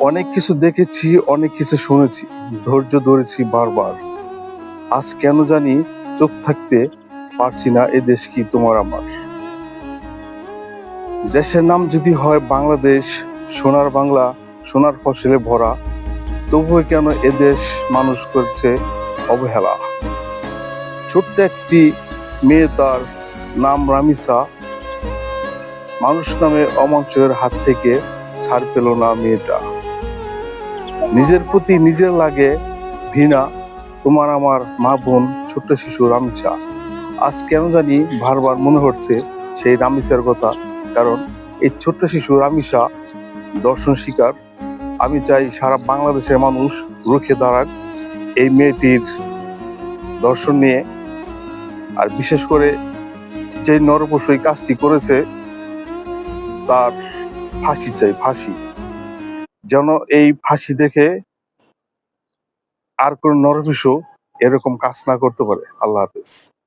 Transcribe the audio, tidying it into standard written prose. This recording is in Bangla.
অনেক কিছু দেখেছি, অনেক কিছু শুনেছি, ধৈর্য ধরেছি বারবার। আজ কেন জানি চুপ থাকতে পারছি না। এ দেশ কি তোমার আমার? দেশের নাম যদি হয় বাংলাদেশ, সোনার বাংলা, সোনার ফসলে ভরা, তবুও কেন এ দেশ মানুষ করছে অবহেলা? ছোট্ট একটি মেয়ে, তার নাম রামিসা, মানুষ নামে অমানুষের হাত থেকে ছাড় পেল না মেয়েটা। নিজের প্রতি নিজের লাগে ঘৃণা, তোমার আমার মা বোন ছোট্ট শিশু রামিসা। আজ কেন জানি বারবার মনে হচ্ছে সেই রামিসার কথা, কারণ এই ছোট্ট শিশু রামিসা দর্শন শিকার। আমি চাই সারা বাংলাদেশের মানুষ রুখে দাঁড়াক এই মেয়েটির দর্শন নিয়ে। আর বিশেষ করে যে নরপশু এই কাজটি করেছে, তার ফাঁসি চাই, ফাঁসি। যেন এই ফাঁসি দেখে আর কোন নরপশু এরকম কাজ না করতে পারে। আল্লাহ হাফেজ।